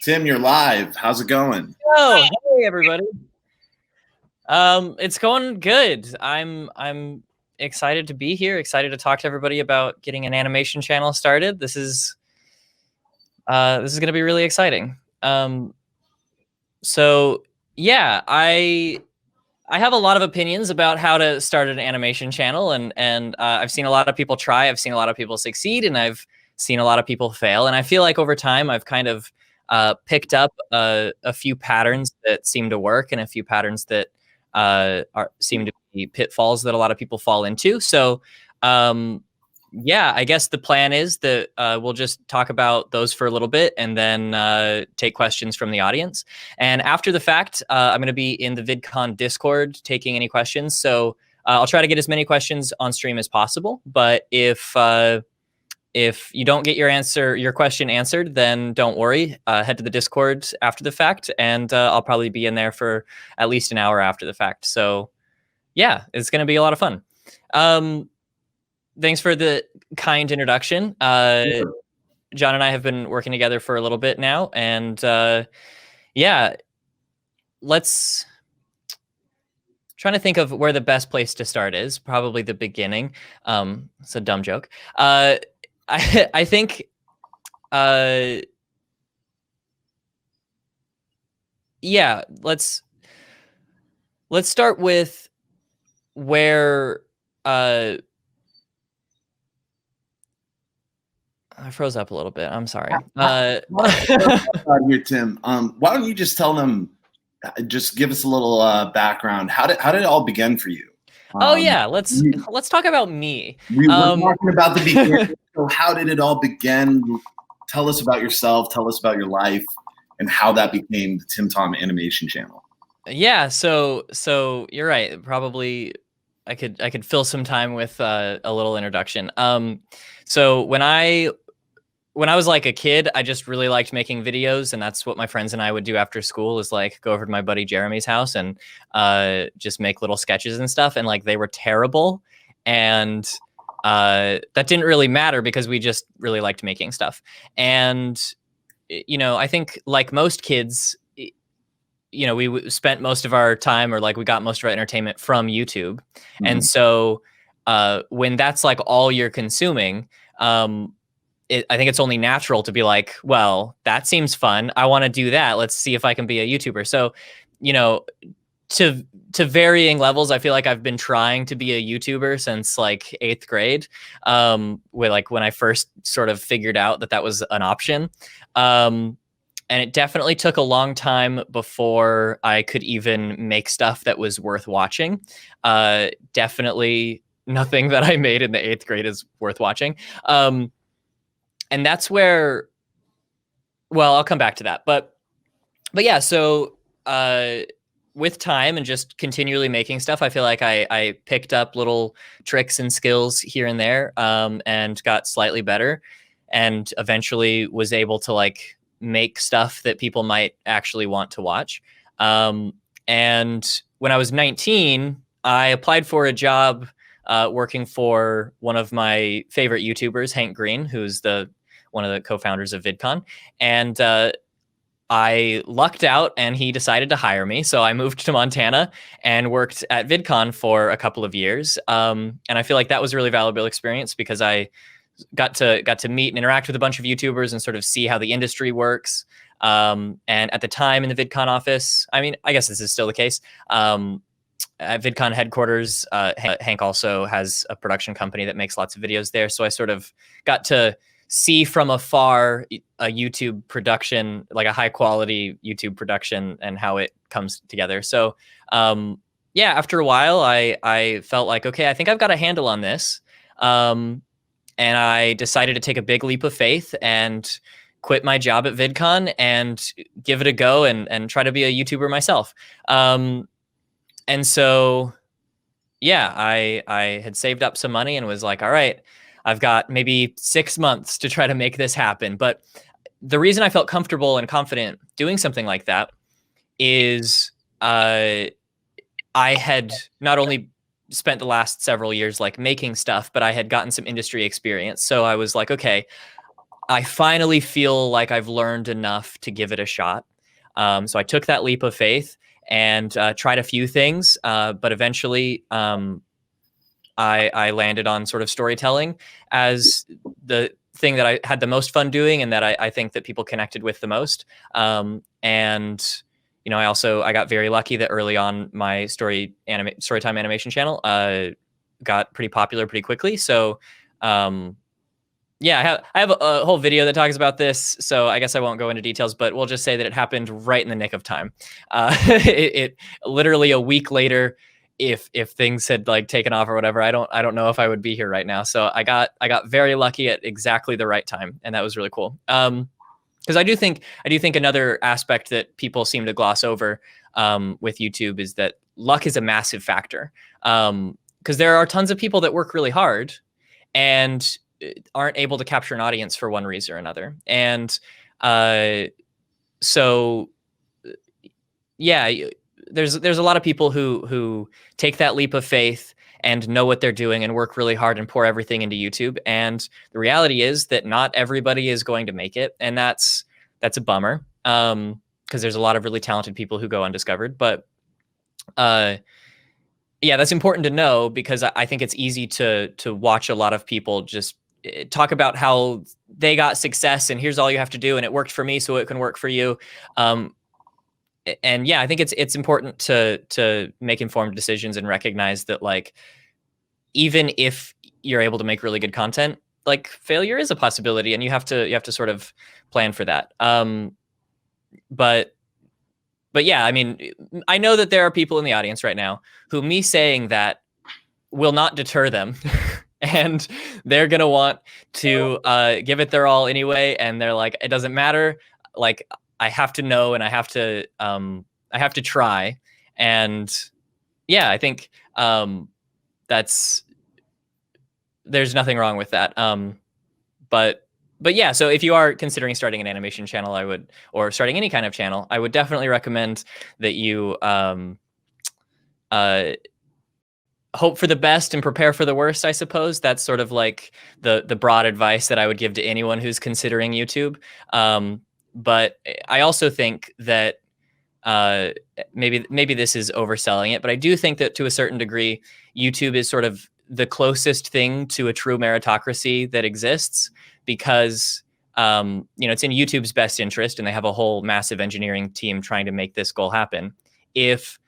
Tim, you're live. How's it going? Oh, hey everybody. It's going good. I'm excited to be here, excited to talk to everybody about getting an animation channel started. This is going to be really exciting. So yeah, I have a lot of opinions about how to start an animation channel, and I've seen a lot of people try, I've seen a lot of people succeed, and I've seen a lot of people fail. And I feel like over time I've kind of picked up a few patterns that seem to work and a few patterns that seem to be pitfalls that a lot of people fall into. So yeah, I guess the plan is that we'll just talk about those for a little bit and then take questions from the audience. And after the fact, I'm going to be in the VidCon Discord taking any questions. So I'll try to get as many questions on stream as possible. But if you don't get your question answered, then don't worry. Head to the Discord after the fact, and I'll probably be in there for at least an hour after the fact. So yeah, it's going to be a lot of fun. Thanks for the kind introduction. John and I have been working together for a little bit now, and yeah, trying to think of where the best place to start is. Probably the beginning. It's a dumb joke. I think yeah, let's start with where I froze up a little bit. I'm sorry. Here, Tim. Why don't you just tell them, just give us a little background. How did it all begin for you? Oh yeah, let's talk about me. We were talking about the beginning. So how did it all begin? Tell us about yourself. Tell us about your life and how that became the TimTom animation channel. Yeah, so you're right. Probably I could fill some time with a little introduction. So when I was like a kid, I just really liked making videos, and that's what my friends and I would do after school, is like go over to my buddy Jeremy's house and just make little sketches and stuff. And like they were terrible, and that didn't really matter because we just really liked making stuff. And you know, I think like most kids, you know, we spent most of our time, or like we got most of our entertainment from YouTube. Mm-hmm. And so when that's like all you're consuming, I think it's only natural to be like, well, that seems fun. I want to do that. Let's see if I can be a YouTuber. So, you know, to varying levels, I feel like I've been trying to be a YouTuber since like 8th grade, with like when I first sort of figured out that that was an option. And it definitely took a long time before I could even make stuff that was worth watching. Definitely nothing that I made in the 8th grade is worth watching. And that's where, well, I'll come back to that. But yeah, so with time and just continually making stuff, I feel like I picked up little tricks and skills here and there, and got slightly better, and eventually was able to like make stuff that people might actually want to watch. And when I was 19, I applied for a job working for one of my favorite YouTubers, Hank Green, who's one of the co-founders of VidCon. And I lucked out and he decided to hire me. So I moved to Montana and worked at VidCon for a couple of years. And I feel like that was a really valuable experience because I got to meet and interact with a bunch of YouTubers and sort of see how the industry works. And at the time in the VidCon office, I mean, I guess this is still the case, at VidCon headquarters, Hank also has a production company that makes lots of videos there. So I sort of got to see from afar a YouTube production, like a high quality YouTube production, and how it comes together. So yeah, after a while, I felt like, okay, I think I've got a handle on this. And I decided to take a big leap of faith and quit my job at VidCon and give it a go and try to be a YouTuber myself. And so, yeah, I had saved up some money and was like, all right, I've got maybe 6 months to try to make this happen. But the reason I felt comfortable and confident doing something like that is I had not only spent the last several years like making stuff, but I had gotten some industry experience. So I was like, okay, I finally feel like I've learned enough to give it a shot. So I took that leap of faith and tried a few things, but eventually I landed on sort of storytelling as the thing that I had the most fun doing, and that I think that people connected with the most. And you know, I got very lucky that early on my Storytime animation channel got pretty popular pretty quickly. So yeah, I have a whole video that talks about this, so I guess I won't go into details, but we'll just say that it happened right in the nick of time. It literally a week later, if things had like taken off or whatever, I don't know if I would be here right now. So I got very lucky at exactly the right time, and that was really cool. Because I do think another aspect that people seem to gloss over with YouTube is that luck is a massive factor. Because there are tons of people that work really hard and aren't able to capture an audience for one reason or another. And so yeah, there's a lot of people who take that leap of faith and know what they're doing and work really hard and pour everything into YouTube. And the reality is that not everybody is going to make it, and that's a bummer. Because there's a lot of really talented people who go undiscovered. But yeah, that's important to know, because I think it's easy to watch a lot of people just talk about how they got success and here's all you have to do and it worked for me, so it can work for you. And yeah, I think it's important to make informed decisions and recognize that, like, even if you're able to make really good content, like, failure is a possibility, and you have to sort of plan for that. But yeah, I mean, I know that there are people in the audience right now who me saying that will not deter them. And they're going to want to give it their all anyway. And they're like, it doesn't matter. Like, I have to know, and I have to try. And yeah, I think there's nothing wrong with that. But yeah, so if you are considering starting an animation channel, or starting any kind of channel, I would definitely recommend that you hope for the best and prepare for the worst, I suppose. That's sort of like the broad advice that I would give to anyone who's considering YouTube. But I also think that maybe this is overselling it, but I do think that to a certain degree, YouTube is sort of the closest thing to a true meritocracy that exists, because it's in YouTube's best interest, and they have a whole massive engineering team trying to make this goal happen. If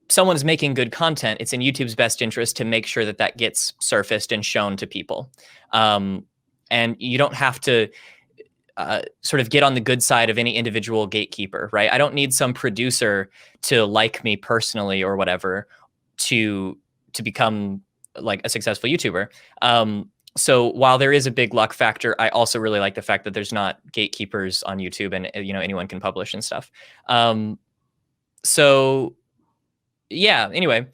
someone's making good content, it's in YouTube's best interest to make sure that that gets surfaced and shown to people. And you don't have to sort of get on the good side of any individual gatekeeper, right? I don't need some producer to like me personally or whatever to become like a successful YouTuber. So while there is a big luck factor, I also really like the fact that there's not gatekeepers on YouTube, and anyone can publish and stuff. So yeah, anyway,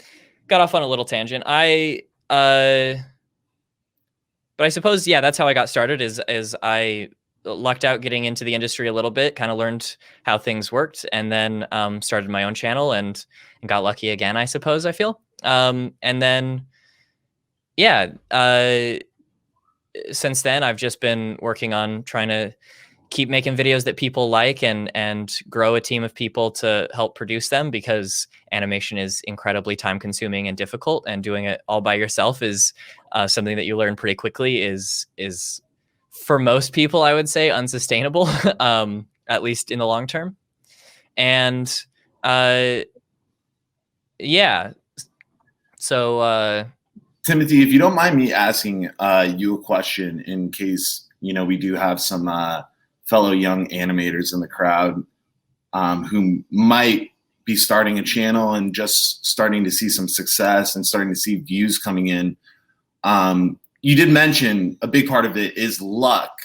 got off on a little tangent. But I suppose, yeah, that's how I got started, is I lucked out getting into the industry a little bit, kind of learned how things worked, and then started my own channel and got lucky again, I suppose, I feel. And then, yeah, since then, I've just been working on trying to keep making videos that people like, and grow a team of people to help produce them, because animation is incredibly time consuming and difficult, and doing it all by yourself is something that you learn pretty quickly is for most people, I would say, unsustainable, at least in the long term. And yeah, so Timothy, if you don't mind me asking you a question, in case we do have some fellow young animators in the crowd who might be starting a channel and just starting to see some success and starting to see views coming in. You did mention a big part of it is luck,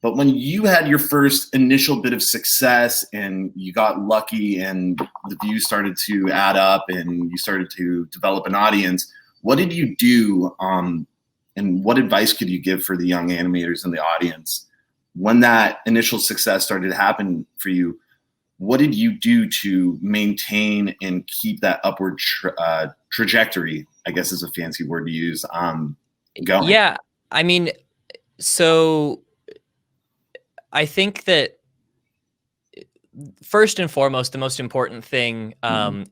but when you had your first initial bit of success and you got lucky and the views started to add up and you started to develop an audience, what did you do, and what advice could you give for the young animators in the audience when that initial success started to happen for you? What did you do to maintain and keep that upward trajectory, I guess is a fancy word to use, going? yeah, I mean, so I think that first and foremost, the most important thing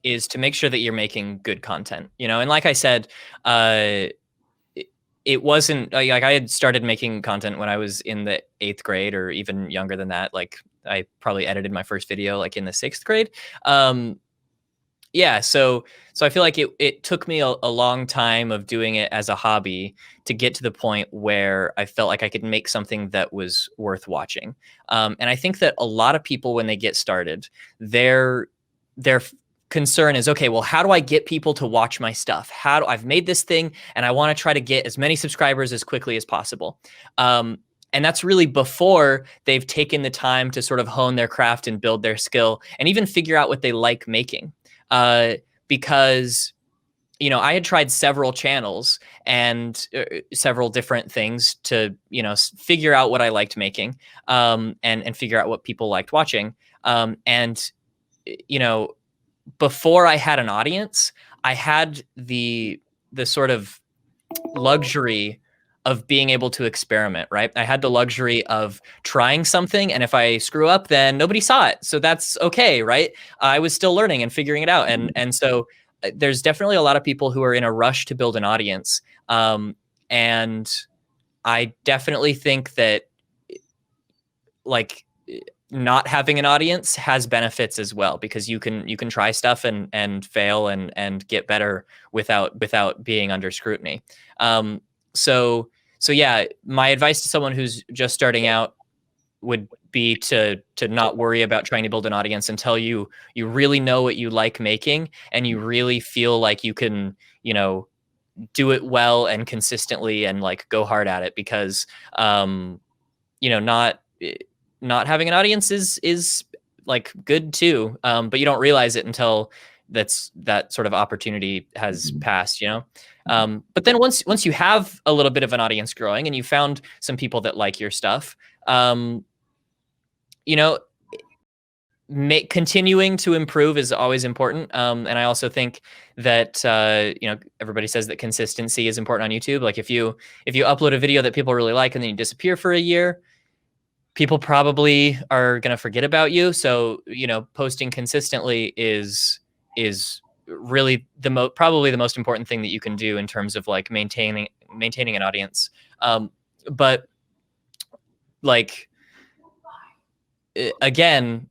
is to make sure that you're making good content, you know? And like I said, it wasn't like I had started making content when I was in the 8th grade or even younger than that. Like I probably edited my first video like in the 6th grade. Yeah, so I feel like it took me a long time of doing it as a hobby to get to the point where I felt like I could make something that was worth watching. And I think that a lot of people, when they get started, their concern is, okay, well, how do I get people to watch my stuff? I've made this thing and I want to try to get as many subscribers as quickly as possible. And that's really before they've taken the time to sort of hone their craft and build their skill and even figure out what they like making. Because, you know, I had tried several channels and several different things to, you know, figure out what I liked making, and figure out what people liked watching. And, you know, before I had an audience, I had the sort of luxury of being able to experiment, right? I had the luxury of trying something, and if I screw up, then nobody saw it. So that's okay, right? I was still learning and figuring it out. And so there's definitely a lot of people who are in a rush to build an audience. And I definitely think that like not having an audience has benefits as well, because you can try stuff and fail and get better without being under scrutiny. So yeah, my advice to someone who's just starting out would be to not worry about trying to build an audience until you really know what you like making and you really feel like you can, you know, do it well and consistently and like go hard at it, because you know, not having an audience is like good too, but you don't realize it until that sort of opportunity has passed, you know. But then once you have a little bit of an audience growing and you found some people that like your stuff, you know, continuing to improve is always important. And I also think that you know, everybody says that consistency is important on YouTube. Like if you upload a video that people really like and then you disappear for a year, people probably are going to forget about you. So, you know, posting consistently is really probably the most important thing that you can do in terms of like maintaining an audience. But like, again,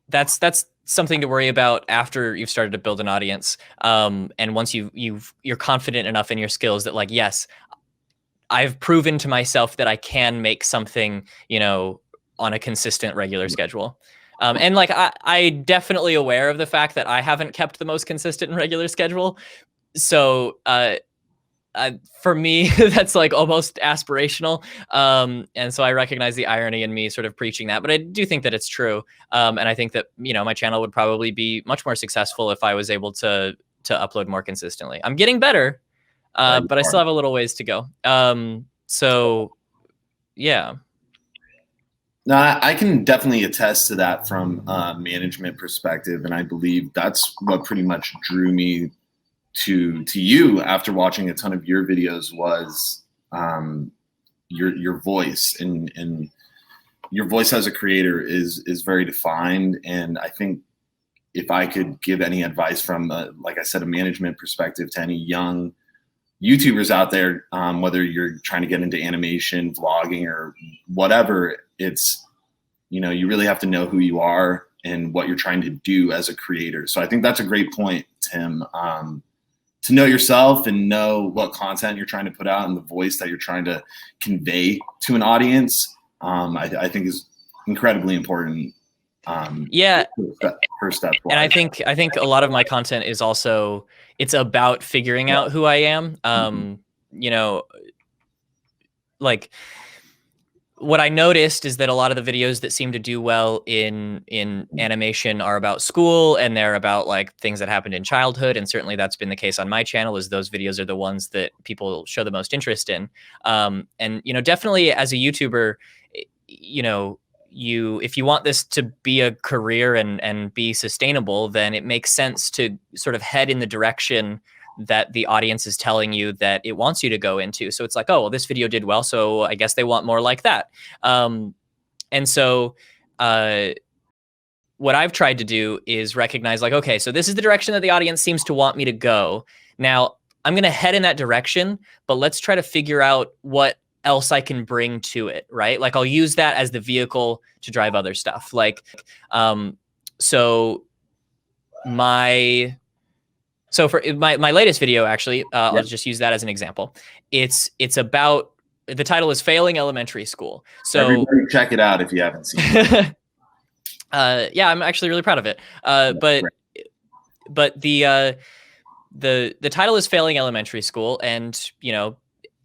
that's something to worry about after you've started to build an audience. And once you're confident enough in your skills that like, yes, I've proven to myself that I can make something, you know, on a consistent, regular schedule. And like, I definitely aware of the fact that I haven't kept the most consistent and regular schedule. So for me, that's like almost aspirational. And so I recognize the irony in me sort of preaching that, but I do think that it's true. And I think that, you know, my channel would probably be much more successful if I was able to upload more consistently. I'm getting better. But I still have a little ways to go. So yeah. No, I can definitely attest to that from a management perspective. And I believe that's what pretty much drew me to you after watching a ton of your videos was your voice, and your voice as a creator is very defined. And I think if I could give any advice from, like I said, a management perspective to any young YouTubers out there, whether you're trying to get into animation, vlogging, or whatever, it's, you know, you really have to know who you are and what you're trying to do as a creator. So I think that's a great point, Tim, to know yourself and know what content you're trying to put out and the voice that you're trying to convey to an audience. I think is incredibly important. Yeah. First step. And I think a lot of my content is also, it's about figuring out who I am. You know, like what I noticed is that a lot of the videos that seem to do well in animation are about school, and they're about like things that happened in childhood. And certainly that's been the case on my channel, is those videos are the ones that people show the most interest in. And, you know, definitely as a YouTuber, you know, if you want this to be a career and be sustainable, then it makes sense to sort of head in the direction that the audience is telling you that it wants you to go into. So it's like, oh, well, this video did well, so I guess they want more like that. And so what I've tried to do is recognize, like, okay, so this is the direction that the audience seems to want me to go. Now I'm going to head in that direction, but let's try to figure out what else I can bring to it, right? Like, I'll use that as the vehicle to drive other stuff. Like, so for my latest video, actually, I'll just use that as an example. It's about, the title is Failing Elementary School. So everybody check it out if you haven't seen it. Yeah, I'm actually really proud of it. But the title is Failing Elementary School, and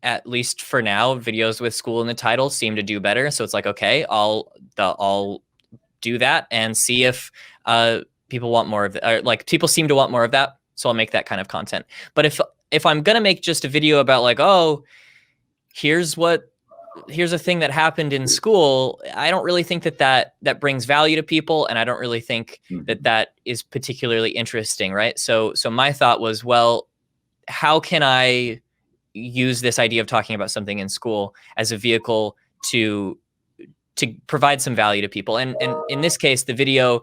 at least for now, videos with school in the title seem to do better. So it's like, okay, I'll do that and see if people want more of it, or like people seem to want more of that. So I'll make that kind of content. But if I'm gonna make just a video about like, oh, here's a thing that happened in school, I don't really think that brings value to people, and I don't really think that is particularly interesting, right? So my thought was, well, how can I use this idea of talking about something in school as a vehicle to provide some value to people? And in this case, the video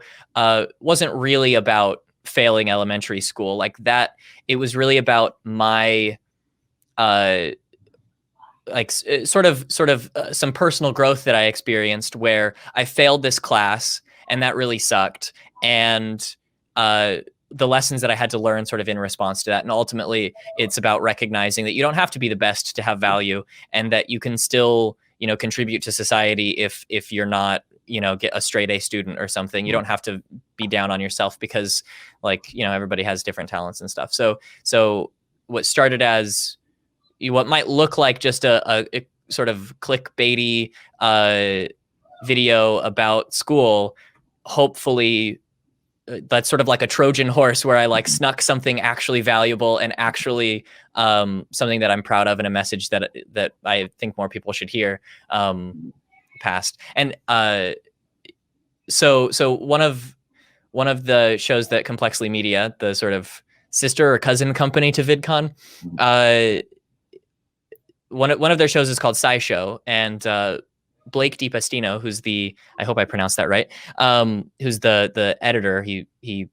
wasn't really about failing elementary school like that. It was really about my sort of some personal growth that I experienced, where I failed this class and that really sucked, and the lessons that I had to learn sort of in response to that. And ultimately, it's about recognizing that you don't have to be the best to have value, and that you can still contribute to society if you're not get a straight A student or something. You don't have to be down on yourself because everybody has different talents and stuff. So what started as what might look like just a sort of clickbaity video about school, hopefully that's sort of like a Trojan horse where I like snuck something actually valuable and actually something that I'm proud of, and a message that I think more people should hear past. And so one of the shows that Complexly Media, the sort of sister or cousin company to VidCon, one of their shows is called SciShow, and Blake DiPastino, who's I hope I pronounced that right, who's the editor, he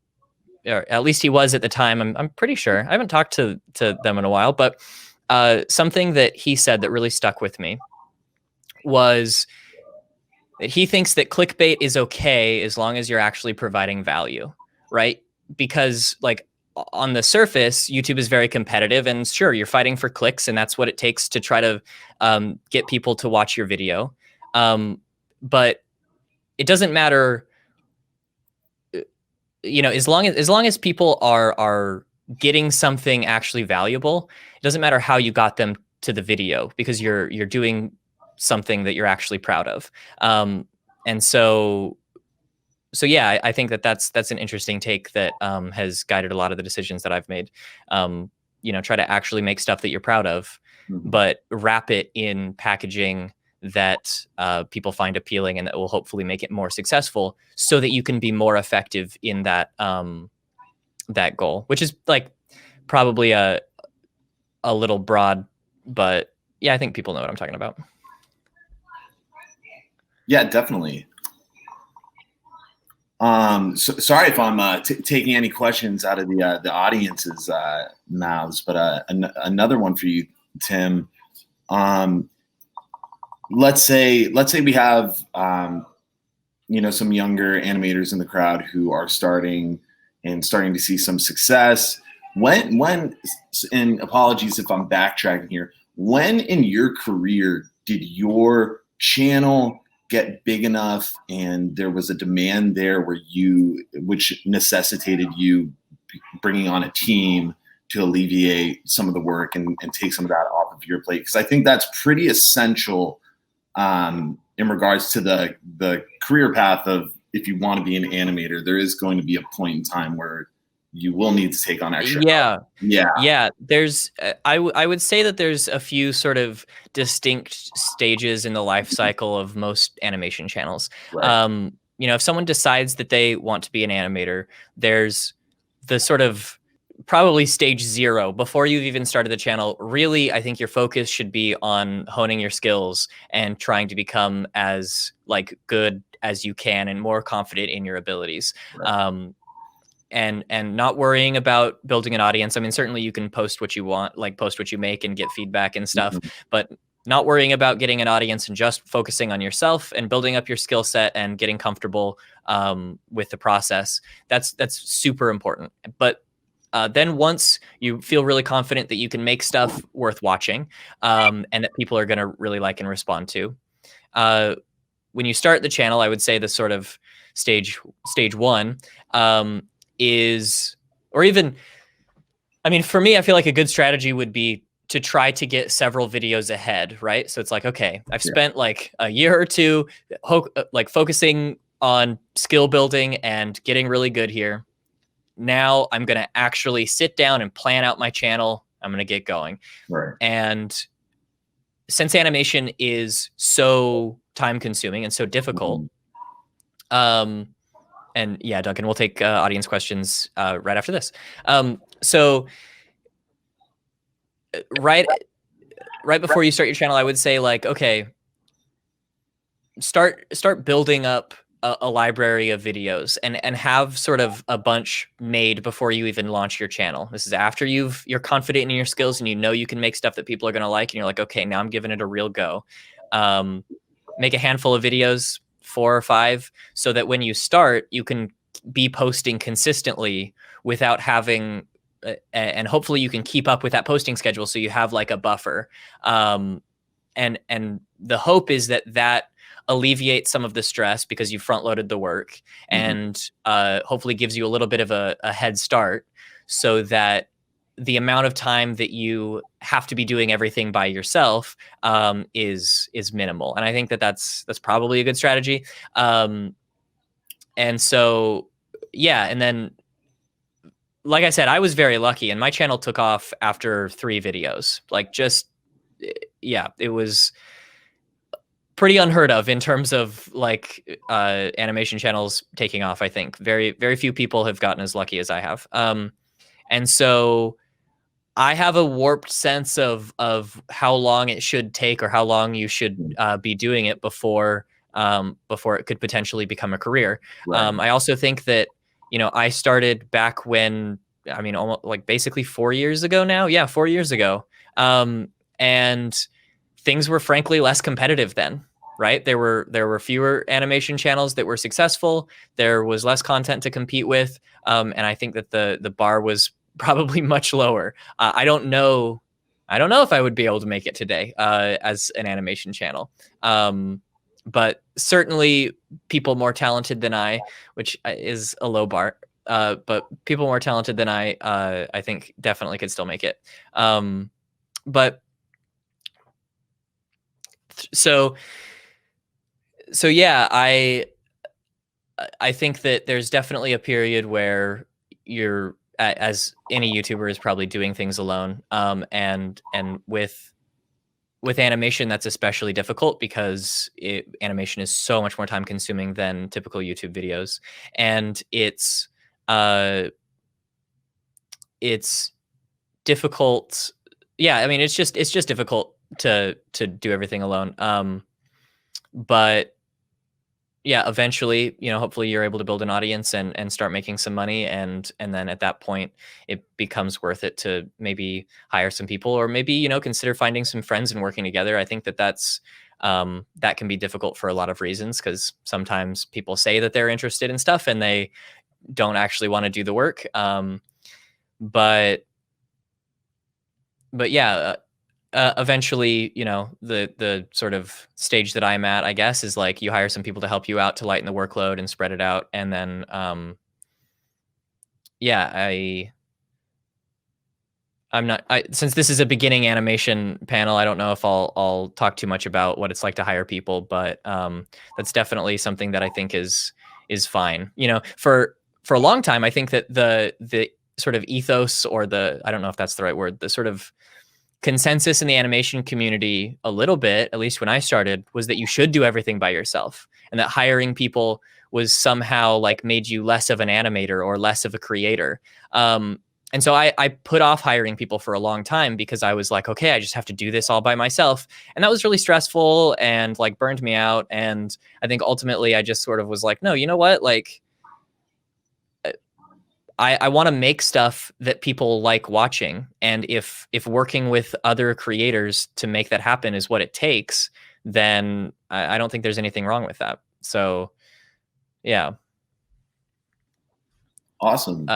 or at least he was at the time. I'm pretty sure. I haven't talked to them in a while, but something that he said that really stuck with me was that he thinks that clickbait is okay as long as you're actually providing value, right? Because like on the surface, YouTube is very competitive, and sure, you're fighting for clicks, and that's what it takes to try to get people to watch your video. But it doesn't matter, as long as people are getting something actually valuable. It doesn't matter how you got them to the video, because you're doing something that you're actually proud of. And so yeah, I think that's an interesting take that has guided a lot of the decisions that I've made. Try to actually make stuff that you're proud of, but wrap it in packaging that people find appealing, and that will hopefully make it more successful, so that you can be more effective in that that goal, which is like probably a little broad, but yeah, I think people know what I'm talking about. Yeah, definitely. Sorry if I'm taking any questions out of the audience's mouths, but another one for you, Tim. Let's say we have some younger animators in the crowd who are starting to see some success. When and apologies if I'm backtracking here, when in your career did your channel get big enough and there was a demand there which necessitated you bringing on a team to alleviate some of the work and take some of that off of your plate? Because I think that's pretty essential in regards to the career path of, if you want to be an animator, there is going to be a point in time where you will need to take on extra help. Yeah. There's, I would say that there's a few sort of distinct stages in the life cycle of most animation channels. Right. If someone decides that they want to be an animator, there's the sort of probably stage 0 before you've even started the channel. Really, I think your focus should be on honing your skills and trying to become as like good as you can and more confident in your abilities. Right. And not worrying about building an audience. I mean, certainly you can post what you want, like post what you make and get feedback and stuff, but not worrying about getting an audience and just focusing on yourself and building up your skill set and getting comfortable with the process. That's super important. But then once you feel really confident that you can make stuff worth watching and that people are going to really like and respond to, when you start the channel, I would say the sort of stage 1 is, or even, I mean, for me, I feel like a good strategy would be to try to get several videos ahead, right? So it's like, okay, I've spent like a year or two like focusing on skill building and getting really good here. Now I'm going to actually sit down and plan out my channel. I'm going to get going. Right. And since animation is so time consuming and so difficult, and yeah, Duncan, we'll take audience questions right after this. So right before you start your channel, I would say like, okay, start building up a library of videos and have sort of a bunch made before you even launch your channel. This is after you're confident in your skills and you know you can make stuff that people are going to like, and you're like, okay, now I'm giving it a real go. Make a handful of videos, 4 or 5, so that when you start, you can be posting consistently without having, and hopefully you can keep up with that posting schedule, so you have like a buffer. And the hope is that alleviates some of the stress because you front loaded the work, and hopefully gives you a little bit of a head start, so that the amount of time that you have to be doing everything by yourself is minimal. And I think that's probably a good strategy. And so, yeah. And then, like I said, I was very lucky and my channel took off after 3 videos. Like, just, yeah, it was pretty unheard of in terms of like animation channels taking off. I think very, very few people have gotten as lucky as I have. And so I have a warped sense of how long it should take or how long you should be doing it before it could potentially become a career. Right. I also think that, you know, I started back when, I mean, almost like basically 4 years ago now. Yeah, 4 years ago. And things were frankly less competitive then, right? There were fewer animation channels that were successful. There was less content to compete with. And I think that the bar was probably much lower. I don't know if I would be able to make it today as an animation channel. But certainly people more talented than I, which is a low bar. But people more talented than I think definitely could still make it. But so yeah, I think that there's definitely a period where you're, as any YouTuber is probably doing things alone. And with animation, that's especially difficult because animation is so much more time consuming than typical YouTube videos. And it's difficult. Yeah. I mean, it's just difficult to do everything alone. But yeah, eventually, you know, hopefully you're able to build an audience and start making some money. And then at that point, it becomes worth it to maybe hire some people, or maybe, you know, consider finding some friends and working together. I think that's that can be difficult for a lot of reasons, because sometimes people say that they're interested in stuff and they don't actually want to do the work. But yeah, eventually, you know, the sort of stage that I'm at, I guess, is like you hire some people to help you out to lighten the workload and spread it out. And then, yeah, since this is a beginning animation panel, I don't know if I'll talk too much about what it's like to hire people, but that's definitely something that I think is fine. You know, for a long time, I think that the sort of ethos, or I don't know if that's the right word, the sort of consensus in the animation community, a little bit, at least when I started, was that you should do everything by yourself, and that hiring people was somehow like made you less of an animator or less of a creator. And And so I put off hiring people for a long time because I was like, okay, I just have to do this all by myself. And that was really stressful and like burned me out. And I think ultimately I just sort of was like, no, you know what? Like, I want to make stuff that people like watching. And if working with other creators to make that happen is what it takes, then I don't think there's anything wrong with that. So yeah. Awesome.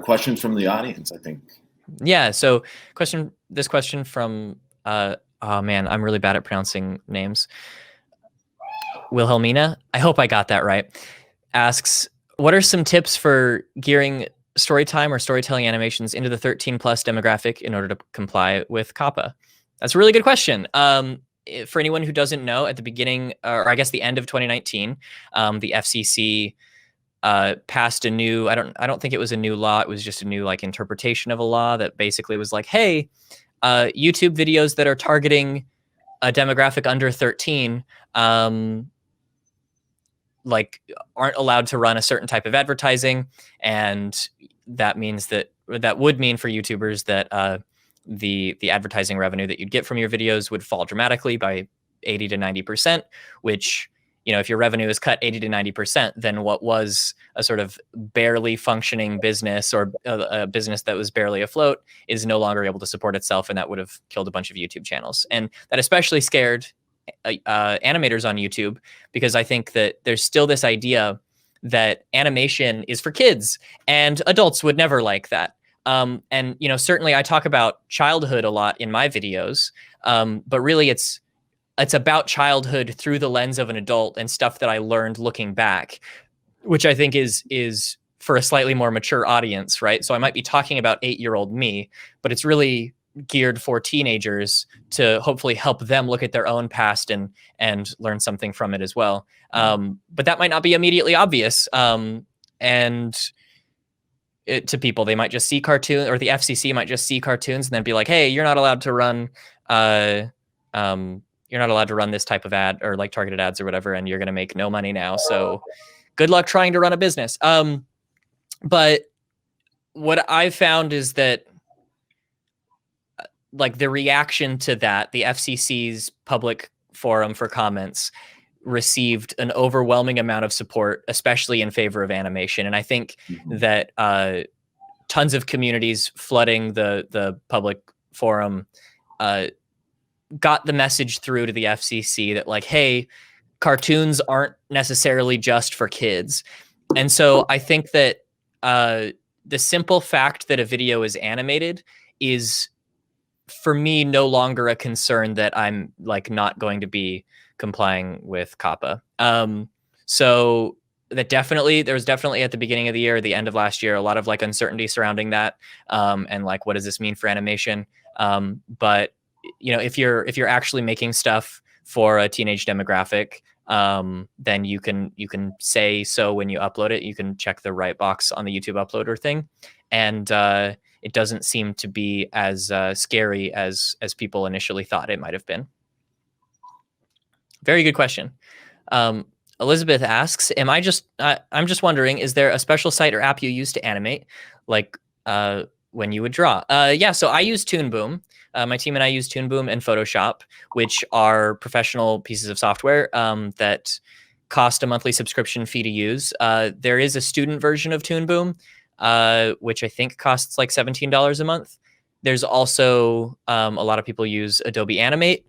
Questions from the audience, I think. Yeah. So this question from, oh man, I'm really bad at pronouncing names. Wilhelmina, I hope I got that right, asks, what are some tips for gearing storytime or storytelling animations into the 13 plus demographic in order to comply with COPPA? That's a really good question. For anyone who doesn't know, at the beginning, or I guess the end of 2019, the FCC passed a new, I don't think it was a new law. It was just a new like interpretation of a law that basically was like, hey, YouTube videos that are targeting a demographic under 13, like aren't allowed to run a certain type of advertising. And that means that would mean for YouTubers that the advertising revenue that you'd get from your videos would fall dramatically by 80 to 90%, which, you know, if your revenue is cut 80 to 90%, then what was a sort of barely functioning business or a business that was barely afloat is no longer able to support itself. And that would have killed a bunch of YouTube channels. And that especially scared animators on YouTube, because I think that there's still this idea that animation is for kids and adults would never like that. And, you know, certainly I talk about childhood a lot in my videos, but really it's about childhood through the lens of an adult and stuff that I learned looking back, which I think is for a slightly more mature audience, right? So I might be talking about 8-year-old me, but it's really geared for teenagers to hopefully help them look at their own past and learn something from it as well. But that might not be immediately obvious. And to people, they might just see cartoons, or the FCC might just see cartoons and then be like, hey, you're not allowed to run, you're not allowed to run this type of ad or like targeted ads or whatever, and you're going to make no money now. So good luck trying to run a business. But what I've found is that like the reaction to that, the FCC's public forum for comments received an overwhelming amount of support, especially in favor of animation. And I think that tons of communities flooding the public forum got the message through to the FCC that like, hey, cartoons aren't necessarily just for kids. And so I think that the simple fact that a video is animated is, for me, no longer a concern that I'm like not going to be complying with COPPA. So that there was definitely at the beginning of the year, the end of last year, a lot of like uncertainty surrounding that. And like, what does this mean for animation? But you know, if you're actually making stuff for a teenage demographic, then you can say so when you upload it. You can check the right box on the YouTube uploader thing, and it doesn't seem to be as scary as people initially thought it might have been. Very good question. Elizabeth asks, I'm just wondering, is there a special site or app you use to animate, like when you would draw? Yeah, so I use Toon Boom. My team and I use Toon Boom and Photoshop, which are professional pieces of software that cost a monthly subscription fee to use. There is a student version of Toon Boom, which I think costs like $17 a month. There's also a lot of people use Adobe Animate.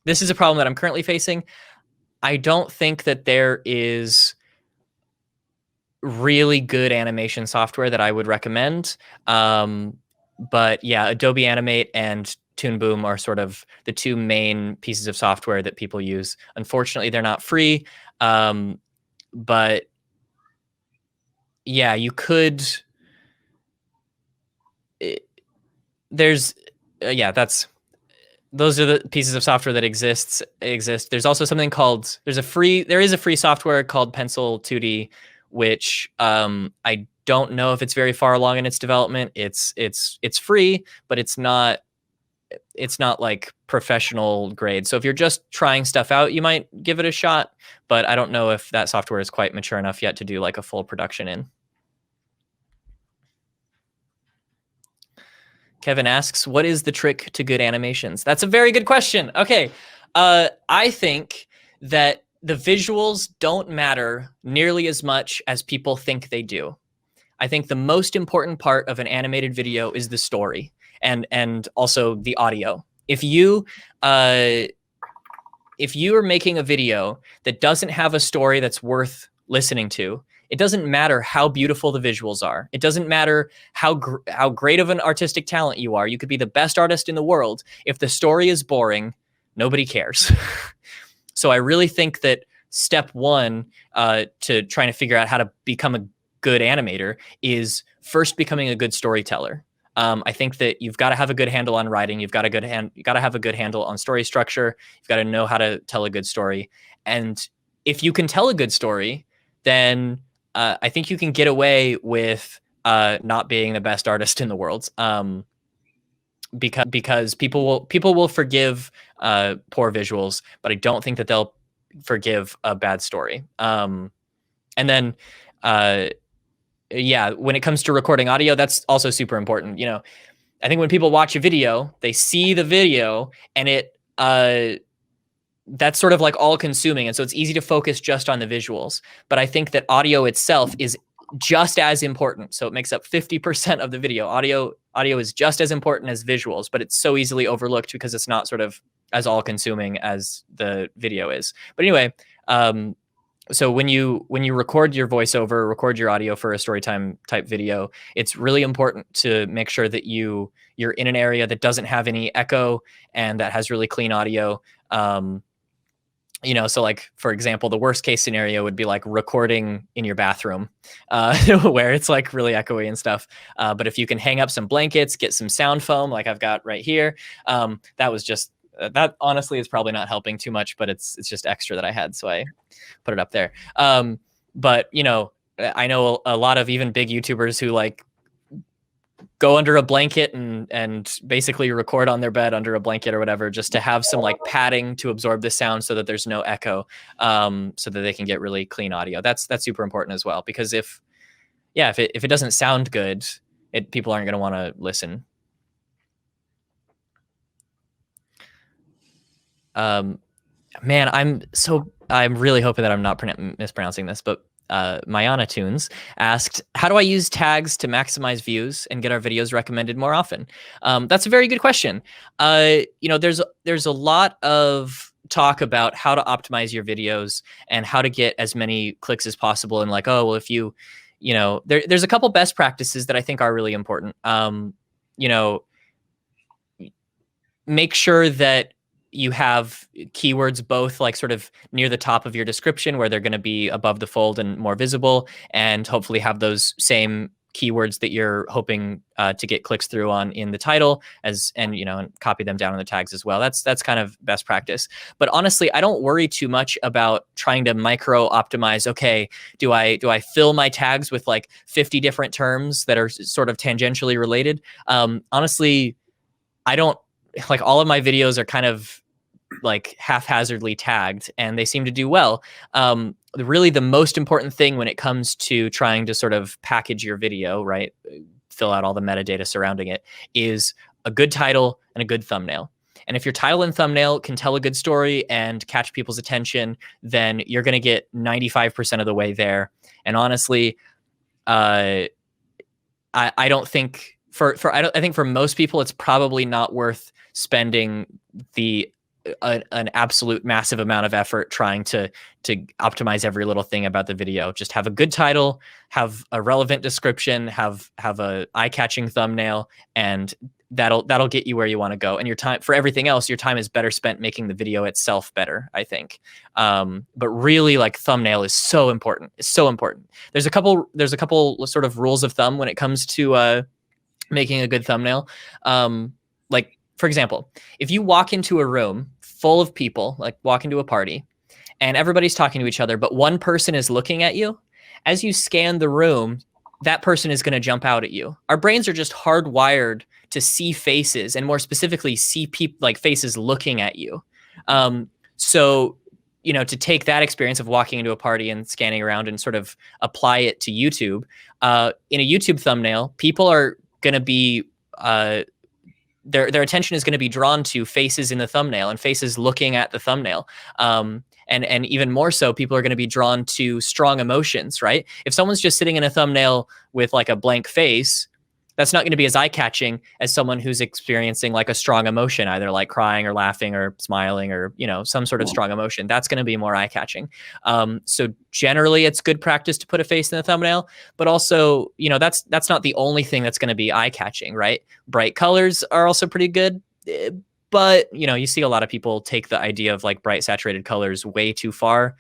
This is a problem that I'm currently facing. I don't think that there is really good animation software that I would recommend. But yeah, Adobe Animate and Toon Boom are sort of the two main pieces of software that people use. Unfortunately, they're not free. But yeah, you could. Those are the pieces of software that exist. There's also something called, there is a free software called Pencil 2D, which I don't know if it's very far along in its development. It's free, but it's not it's not like professional grade. So if you're just trying stuff out, you might give it a shot, but I don't know if that software is quite mature enough yet to do like a full production in. Kevin asks, what is the trick to good animations? That's a very good question. Okay. I think that the visuals don't matter nearly as much as people think they do. I think the most important part of an animated video is the story and also the audio. If you are making a video that doesn't have a story that's worth listening to, it doesn't matter how beautiful the visuals are. It doesn't matter how great of an artistic talent you are. You could be the best artist in the world. If the story is boring, nobody cares. So I really think that step one to trying to figure out how to become a good animator is first becoming a good storyteller. I think that you've got to have a good handle on writing. You've got to have a good handle on story structure. You've got to know how to tell a good story. And if you can tell a good story, then I think you can get away with not being the best artist in the world. Because people will forgive poor visuals, but I don't think that they'll forgive a bad story. And then yeah, when it comes to recording audio, that's also super important. You know, I think when people watch a video, they see the video and that's sort of like all consuming. And so it's easy to focus just on the visuals. But I think that audio itself is just as important. So it makes up 50% of the video. Audio is just as important as visuals, but it's so easily overlooked because it's not sort of as all consuming as the video is. But anyway, so when you record your voiceover, record your audio for a storytime type video, it's really important to make sure that you're in an area that doesn't have any echo and that has really clean audio. You know, so like, for example, the worst case scenario would be like recording in your bathroom where it's like really echoey and stuff. But if you can hang up some blankets, get some sound foam like I've got right here, that was just, that honestly is probably not helping too much, but it's just extra that I had. So I put it up there. But you know, I know a lot of even big YouTubers who like go under a blanket and basically record on their bed under a blanket or whatever, just to have some like padding to absorb the sound so that there's no echo, so that they can get really clean audio. That's super important as well, because if it doesn't sound good, people aren't going to want to listen. Man, I'm really hoping that I'm not mispronouncing this, but Mayana Tunes asked, how do I use tags to maximize views and get our videos recommended more often? That's a very good question. You know, there's a lot of talk about how to optimize your videos and how to get as many clicks as possible. And like, oh, well, if you know, there's a couple best practices that I think are really important. You know, make sure that you have keywords both like sort of near the top of your description where they're going to be above the fold and more visible, and hopefully have those same keywords that you're hoping to get clicks through on in the title, and you know, and copy them down in the tags as well. That's kind of best practice. But honestly, I don't worry too much about trying to micro optimize. Okay, do I fill my tags with like 50 different terms that are sort of tangentially related? Honestly, I don't, like, all of my videos are kind of like haphazardly tagged and they seem to do well. Really the most important thing when it comes to trying to sort of package your video, right, fill out all the metadata surrounding it, is a good title and a good thumbnail. And if your title and thumbnail can tell a good story and catch people's attention, then you're going to get 95% of the way there. And honestly, I don't think I think for most people, it's probably not worth spending an absolute massive amount of effort trying to optimize every little thing about the video. Just have a good title, have a relevant description, have a eye-catching thumbnail, and that'll get you where you want to go. And your time for everything else, your time is better spent making the video itself better, I think. But really, like, thumbnail is so important. It's so important. There's a couple sort of rules of thumb when it comes to making a good thumbnail. Like, for example, if you walk into a room full of people, like walk into a party, and everybody's talking to each other, but one person is looking at you, as you scan the room, that person is going to jump out at you. Our brains are just hardwired to see faces, and more specifically, see people, like faces looking at you. So, you know, to take that experience of walking into a party and scanning around and sort of apply it to YouTube, in a YouTube thumbnail, people are going to be their attention is going to be drawn to faces in the thumbnail and faces looking at the thumbnail. And even more so, people are going to be drawn to strong emotions, right? If someone's just sitting in a thumbnail with like a blank face, that's not going to be as eye-catching as someone who's experiencing like a strong emotion, either like crying or laughing or smiling or, you know, some sort of strong emotion. That's going to be more eye-catching. So generally, it's good practice to put a face in the thumbnail, but also, you know, that's not the only thing that's going to be eye-catching, right? Bright colors are also pretty good. But, you know, you see a lot of people take the idea of like bright saturated colors way too far.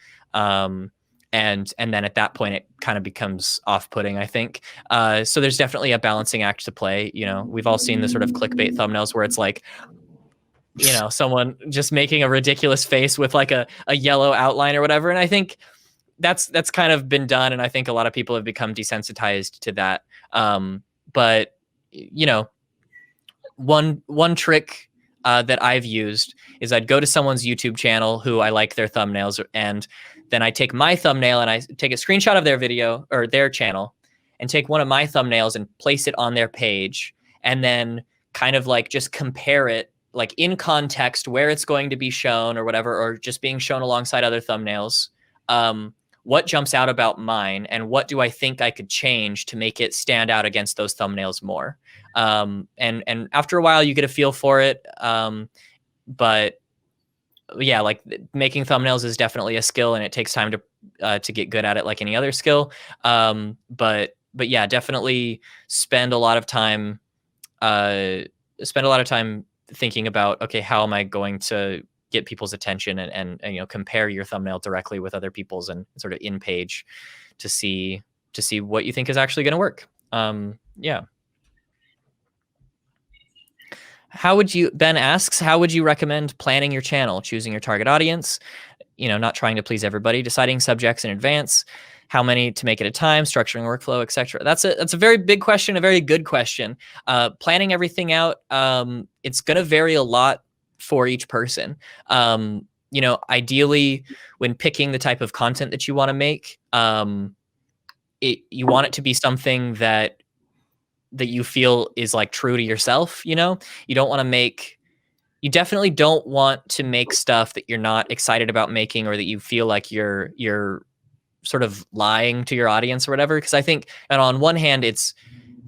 And then at that point, it kind of becomes off-putting, I think. So there's definitely a balancing act to play. You know, we've all seen the sort of clickbait thumbnails where it's like, you know, someone just making a ridiculous face with like a yellow outline or whatever. And I think that's kind of been done. And I think a lot of people have become desensitized to that. But, you know, one trick that I've used is I'd go to someone's YouTube channel who I like their thumbnails, and then I take my thumbnail and I take a screenshot of their video or their channel and take one of my thumbnails and place it on their page, and then kind of like just compare it like in context where it's going to be shown or whatever, or just being shown alongside other thumbnails. What jumps out about mine, and what do I think I could change to make it stand out against those thumbnails more? And after a while you get a feel for it. But yeah, like making thumbnails is definitely a skill, and it takes time to get good at it, like any other skill. But yeah, definitely spend a lot of time thinking about, okay, how am I going to get people's attention, and you know, compare your thumbnail directly with other people's and sort of in page to see what you think is actually going to work. Yeah. Ben asks, how would you recommend planning your channel, choosing your target audience, you know, not trying to please everybody, deciding subjects in advance, how many to make at a time, structuring workflow, etc. That's a very big question, a very good question. Planning everything out, it's going to vary a lot for each person. You know, ideally, when picking the type of content that you want to make, you want it to be something that you feel is like true to yourself. You know, you definitely don't want to make stuff that you're not excited about making, or that you feel like you're sort of lying to your audience or whatever. Because I think, and on one hand, it's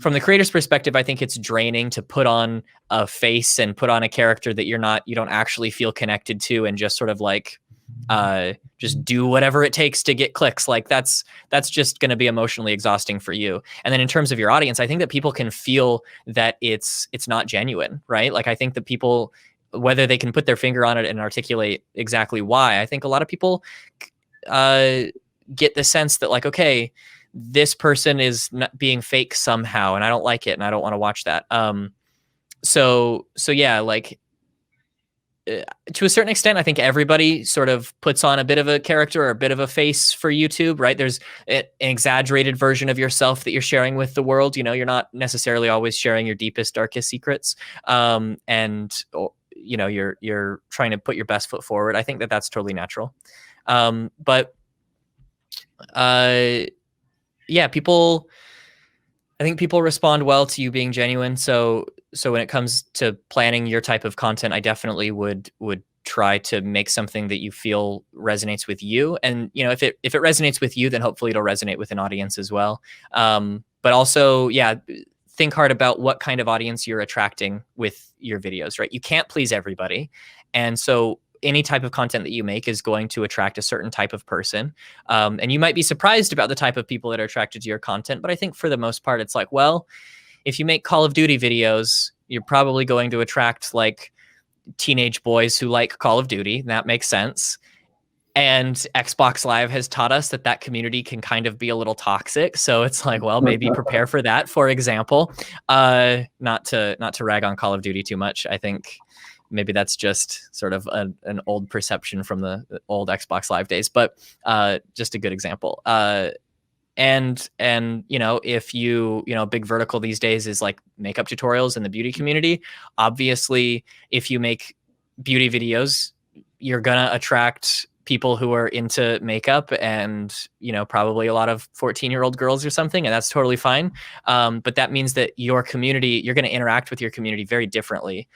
from the creator's perspective, I think it's draining to put on a face and put on a character that you don't actually feel connected to, and just sort of like just do whatever it takes to get clicks. Like that's just going to be emotionally exhausting for you. And then in terms of your audience, I think that people can feel that it's not genuine, right? Like I think that people, whether they can put their finger on it and articulate exactly why, I think a lot of people get the sense that like, okay, this person is not being fake somehow, and I don't like it, and I don't want to watch that. So yeah, like to a certain extent, I think everybody sort of puts on a bit of a character or a bit of a face for YouTube, right? There's an exaggerated version of yourself that you're sharing with the world. You know, you're not necessarily always sharing your deepest, darkest secrets. And you know, you're trying to put your best foot forward. I think that that's totally natural. But yeah, I think people respond well to you being genuine. So when it comes to planning your type of content, I definitely would try to make something that you feel resonates with you. And, you know, if it resonates with you, then hopefully it'll resonate with an audience as well. But also, yeah, think hard about what kind of audience you're attracting with your videos, right? You can't please everybody. And so any type of content that you make is going to attract a certain type of person. And you might be surprised about the type of people that are attracted to your content. But I think for the most part, it's like, well, if you make Call of Duty videos, you're probably going to attract like teenage boys who like Call of Duty. That makes sense. And Xbox Live has taught us that community can kind of be a little toxic. So it's like, well, maybe prepare for that, for example. Not to rag on Call of Duty too much. I think maybe that's just sort of an old perception from the old Xbox Live days, but just a good example. And you know, if you know, big vertical these days is like makeup tutorials in the beauty community. Obviously, if you make beauty videos, you're gonna attract people who are into makeup, and you know, probably a lot of 14-year-old girls or something, and that's totally fine. But that means that your community, you're going to interact with your community very differently.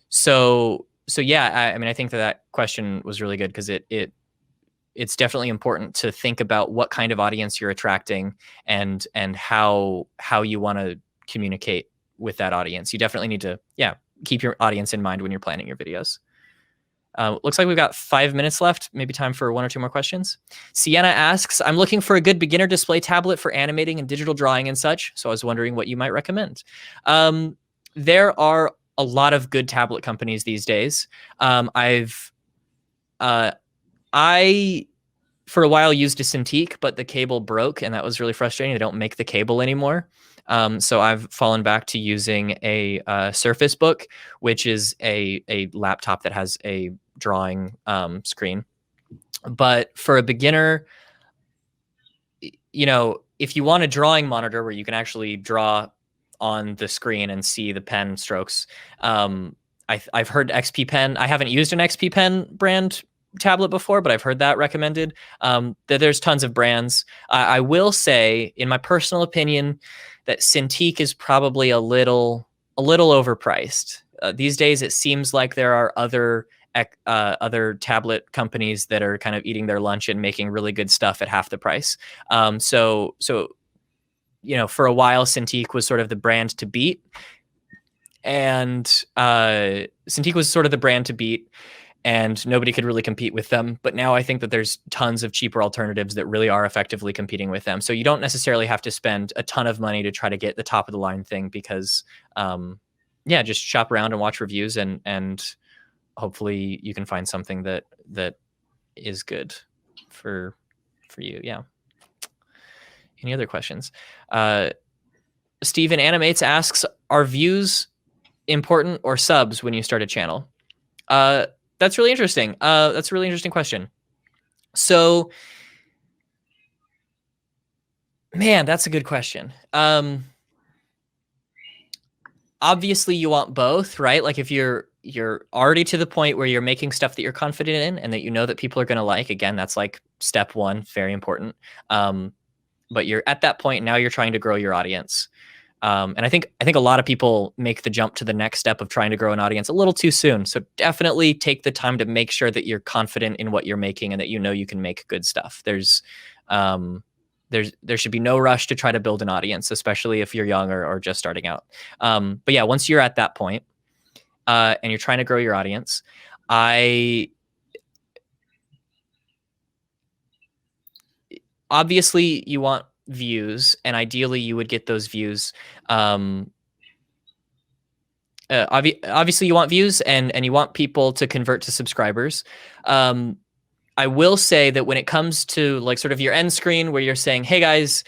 So yeah, I mean, I think that question was really good, because it's definitely important to think about what kind of audience you're attracting, and how you want to communicate with that audience. You definitely need to, yeah, keep your audience in mind when you're planning your videos. Looks like we've got 5 minutes left. Maybe time for 1 or 2 more questions. Sienna asks, I'm looking for a good beginner display tablet for animating and digital drawing and such. So I was wondering what you might recommend. There are a lot of good tablet companies these days. I for a while used a Cintiq, but the cable broke, and that was really frustrating. They don't make the cable anymore. So I've fallen back to using a Surface Book, which is a laptop that has a drawing screen. But for a beginner, you know, if you want a drawing monitor where you can actually draw on the screen and see the pen strokes, I've heard XP Pen. I haven't used an XP Pen brand tablet before, but I've heard that recommended. That there's tons of brands. I will say, in my personal opinion, that Cintiq is probably a little overpriced. These days, it seems like there are other tablet companies that are kind of eating their lunch and making really good stuff at half the price. So you know, for a while, Cintiq was sort of the brand to beat, and Cintiq was sort of the brand to beat, and nobody could really compete with them. But now I think that there's tons of cheaper alternatives that really are effectively competing with them. So you don't necessarily have to spend a ton of money to try to get the top of the line thing, because yeah, just shop around and watch reviews, and hopefully you can find something that is good for you. Yeah. Any other questions? Steven Animates asks, are views important or subs when you start a channel? That's really interesting. That's a really interesting question. So, man, that's a good question. Obviously you want both, right? Like if you're already to the point where you're making stuff that you're confident in and that you know that people are going to like, again, that's like step one, very important. But you're at that point now, you're trying to grow your audience. And I think a lot of people make the jump to the next step of trying to grow an audience a little too soon. So definitely take the time to make sure that you're confident in what you're making and that you know you can make good stuff. There should be no rush to try to build an audience, especially if you're young or just starting out. But yeah, once you're at that point, and you're trying to grow your audience, obviously you want views, and ideally you would get those views. Obviously you want views, and you want people to convert to subscribers. I will say that when it comes to like sort of your end screen where you're saying, hey guys,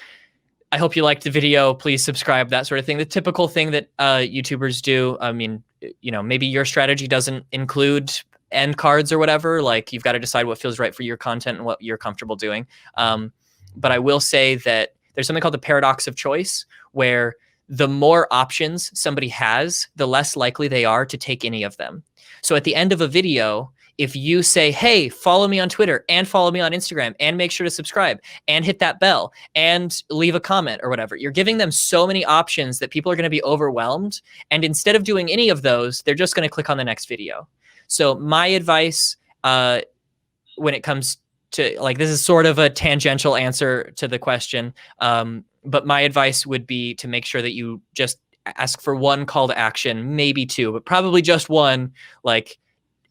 I hope you liked the video, please subscribe, that sort of thing, the typical thing that YouTubers do. I mean, you know, maybe your strategy doesn't include end cards or whatever. Like you've got to decide what feels right for your content and what you're comfortable doing. But I will say that there's something called the paradox of choice, where the more options somebody has, the less likely they are to take any of them. So at the end of a video, if you say, hey, follow me on Twitter and follow me on Instagram and make sure to subscribe and hit that bell and leave a comment or whatever, you're giving them so many options that people are going to be overwhelmed. And instead of doing any of those, they're just going to click on the next video. So my advice when it comes to, like, this is sort of a tangential answer to the question, but my advice would be to make sure that you just ask for one call to action, maybe two, but probably just one, like,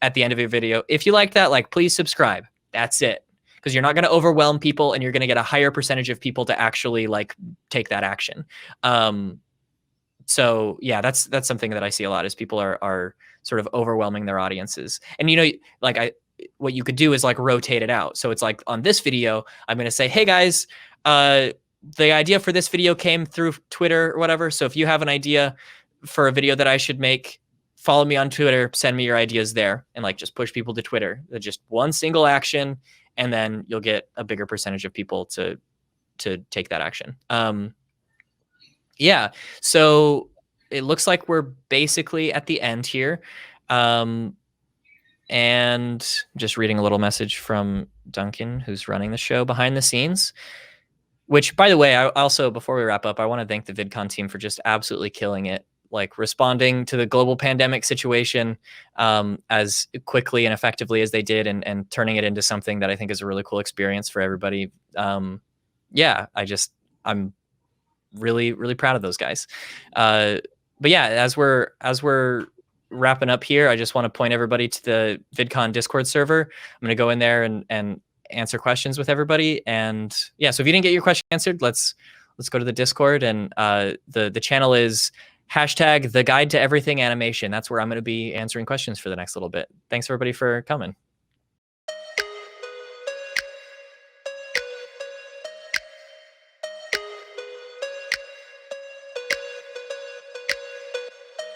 at the end of your video. If you like that, like, please subscribe. That's it. Because you're not going to overwhelm people, and you're going to get a higher percentage of people to actually like take that action. So yeah, that's something that I see a lot, is people are sort of overwhelming their audiences. And, you know, like what you could do is like rotate it out. So it's like on this video, I'm going to say, hey guys, the idea for this video came through Twitter or whatever. So if you have an idea for a video that I should make, follow me on Twitter, send me your ideas there, and like just push people to Twitter. Just one single action, and then you'll get a bigger percentage of people to to take that action. Yeah, so it looks like we're basically at the end here. And just reading a little message from Duncan, who's running the show behind the scenes. Which, by the way, I also, before we wrap up, I want to thank the VidCon team for just absolutely killing it, like responding to the global pandemic situation as quickly and effectively as they did, and turning it into something that I think is a really cool experience for everybody. Yeah, I'm really, really proud of those guys. But yeah, as we're wrapping up here, I just want to point everybody to the VidCon Discord server. I'm going to go in there and answer questions with everybody. And yeah, so if you didn't get your question answered, let's go to the Discord, and the channel is #the guide to everything animation. That's where I'm going to be answering questions for the next little bit. Thanks everybody for coming.